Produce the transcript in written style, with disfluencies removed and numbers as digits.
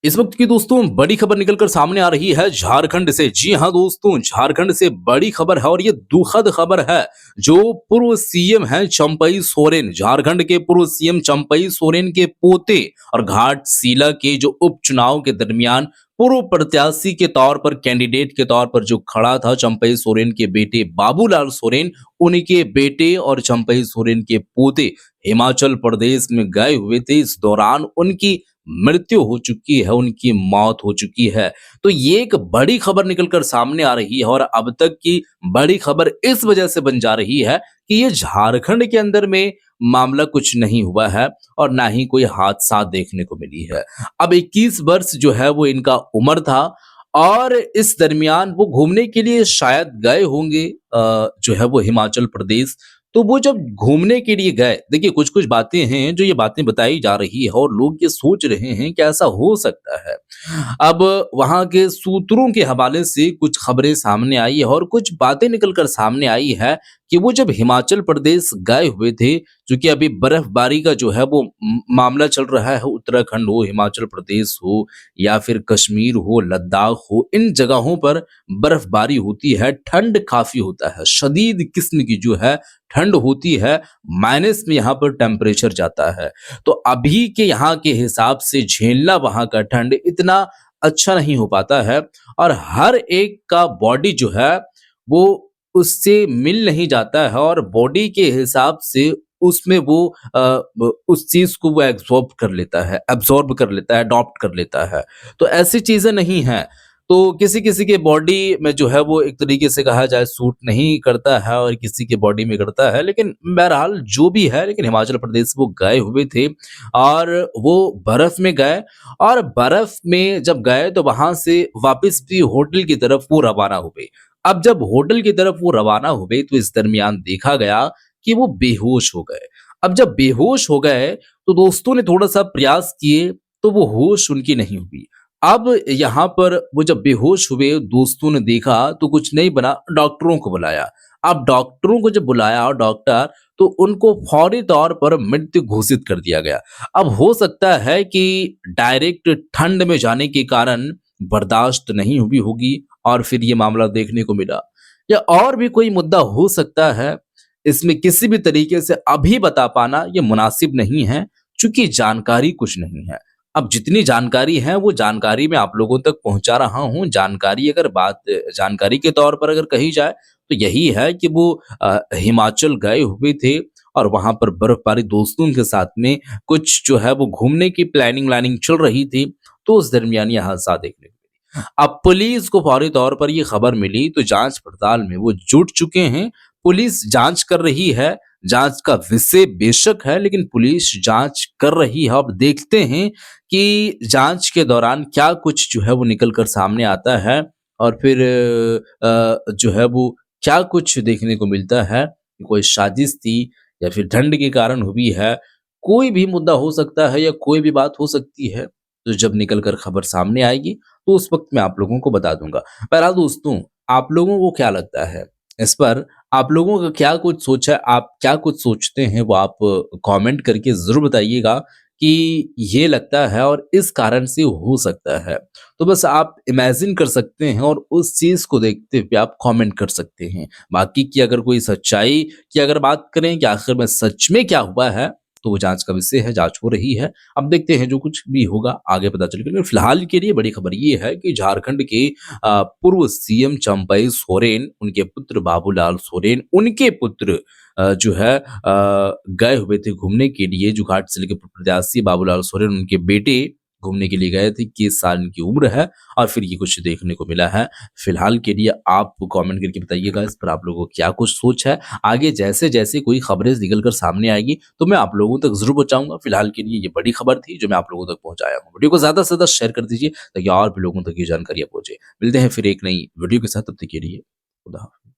इस वक्त की दोस्तों बड़ी खबर निकलकर सामने आ रही है झारखंड से। जी हां दोस्तों, झारखंड से बड़ी खबर है और ये दुखद खबर है। जो पूर्व सीएम हैं चंपई सोरेन, झारखंड के पूर्व सीएम चंपई सोरेन के पोते और घाटशिला के जो उपचुनाव के दरमियान पूर्व प्रत्याशी के तौर पर, कैंडिडेट के तौर पर जो खड़ा था चंपई सोरेन के बेटे बाबूलाल सोरेन, उनके बेटे और चंपई सोरेन के पोते हिमाचल प्रदेश में गए हुए थे। इस दौरान उनकी मृत्यु हो चुकी है, उनकी मौत हो चुकी है। तो ये एक बड़ी खबर निकल कर सामने आ रही है और अब तक की बड़ी खबर इस वजह से बन जा रही है कि ये झारखंड के अंदर में मामला कुछ नहीं हुआ है और ना ही कोई हादसा देखने को मिली है। अब 21 वर्ष जो है वो इनका उम्र था और इस दरमियान वो घूमने के लिए शायद गए होंगे जो है वो हिमाचल प्रदेश। तो वो जब घूमने के लिए गए, देखिए कुछ-कुछ बातें हैं जो ये बातें बताई जा रही है और लोग ये सोच रहे हैं कि ऐसा हो सकता है। अब वहाँ के सूत्रों के हवाले से कुछ खबरें सामने आई है और कुछ बातें निकल कर सामने आई है कि वो जब हिमाचल प्रदेश गए हुए थे, चूँकि अभी बर्फबारी का जो है वो मामला चल रहा है, उत्तराखंड हो, हिमाचल प्रदेश हो या फिर कश्मीर हो, लद्दाख हो, इन जगहों पर बर्फबारी होती है, ठंड काफ़ी होता है, शदीद किस्म की जो है ठंड होती है, माइनस में यहाँ पर टेम्परेचर जाता है। तो अभी के यहाँ के हिसाब से झेलना वहाँ का ठंड इतना अच्छा नहीं हो पाता है और हर एक का बॉडी जो है वो उससे मिल नहीं जाता है और बॉडी के हिसाब से उसमें वो उस चीज़ को वो एब्ज़ॉर्ब कर लेता है, अडॉप्ट कर लेता है। तो ऐसी चीज़ें नहीं हैं। तो किसी-किसी के बॉडी में जो है वो एक तरीके से कहा जाए सूट नहीं करता है और किसी के बॉडी में करता है। लेकिन बहरहाल जो भी है, लेकिन हिमाचल प्रदेश वो गए हुए थे और वो बर्फ़ में गए और बर्फ़ में जब गए तो वहाँ से वापस भी होटल की तरफ वो रवाना हुए। अब जब होटल की तरफ वो रवाना हुए तो इस दरमियान देखा गया कि वो बेहोश हो गए। अब जब बेहोश हो गए तो दोस्तों ने थोड़ा-सा प्रयास किए तो वो होश उनकी नहीं हुई। अब यहाँ पर वो जब बेहोश हुए, दोस्तों ने देखा तो कुछ नहीं बना, डॉक्टरों को बुलाया। अब डॉक्टरों को जब बुलाया और डॉक्टर, तो उनको फौरी तौर पर मृत्यु घोषित कर दिया गया। अब हो सकता है कि डायरेक्ट ठंड में जाने के कारण बर्दाश्त नहीं हुई होगी और फिर ये मामला देखने को मिला, या और भी कोई मुद्दा हो सकता है। इसमें किसी भी तरीके से अभी बता पाना ये मुनासिब नहीं है, चूँकि जानकारी कुछ नहीं है। अब जितनी जानकारी है वो जानकारी मैं आप लोगों तक पहुँचा रहा हूँ। जानकारी अगर बात जानकारी के तौर पर अगर कही जाए तो यही है कि वो हिमाचल गए हुए थे और वहाँ पर बर्फबारी दोस्तों के साथ में कुछ जो है वो घूमने की प्लानिंग-व्लानिंग चल रही थी, तो उस दरमियान ये हादसा देखने को मिली। अब पुलिस को फौरी तौर पर ये खबर मिली तो जाँच-पड़ताल में वो जुट चुके हैं। पुलिस जाँच कर रही है, जाँच का विषय बेशक है लेकिन पुलिस जाँच कर रही है। अब देखते हैं कि जाँच के दौरान क्या कुछ जो है वो निकल कर सामने आता है और फिर जो है वो क्या कुछ देखने को मिलता है। कोई साजिश थी या फिर ठंड के कारण हुई है, कोई भी मुद्दा हो सकता है या कोई भी बात हो सकती है। तो जब निकल कर खबर सामने आएगी तो उस वक़्त मैं आप लोगों को बता दूँगा। बहरहाल दोस्तों, आप लोगों को क्या लगता है इस पर? आप लोगों का क्या कुछ सोच है, आप क्या कुछ सोचते हैं वो आप कमेंट करके ज़रूर बताइएगा कि ये लगता है और इस कारण से हो सकता है। तो बस आप इमेजिन कर सकते हैं और उस चीज़ को देखते हुए आप कमेंट कर सकते हैं। बाकी की अगर कोई सच्चाई की अगर बात करें कि आखिर में सच में क्या हुआ है, तो वो जाँच का विषय है, जाँच हो रही है। अब देखते हैं जो कुछ भी होगा आगे पता चलेगा। लेकिन फिलहाल के लिए बड़ी खबर ये है कि झारखंड के पूर्व सीएम चंपई सोरेन, उनके पुत्र बाबूलाल सोरेन, उनके पुत्र जो है गए हुए थे घूमने के लिए। जो घाटशिला के प्रत्याशी बाबूलाल सोरेन, उनके बेटे घूमने के लिए गए थे। 21 साल इनकी उम्र है और फिर ये कुछ देखने को मिला है। फिलहाल के लिए आप कमेंट करके बताइएगा इस पर आप लोगों को क्या कुछ सोच है। आगे जैसे-जैसे कोई खबरें निकल कर सामने आएगी तो मैं आप लोगों तक ज़रूर पहुँचाऊँगा। फिलहाल के लिए ये बड़ी खबर थी जो मैं आप लोगों तक पहुँचाया हूँ। वीडियो को ज़्यादा से ज़्यादा शेयर कर दीजिए ताकि और भी लोगों तक ये जानकारियाँ पहुँचे। मिलते हैं फिर एक नई वीडियो के साथ, तब तक के लिए खुदा हाफ़िज़।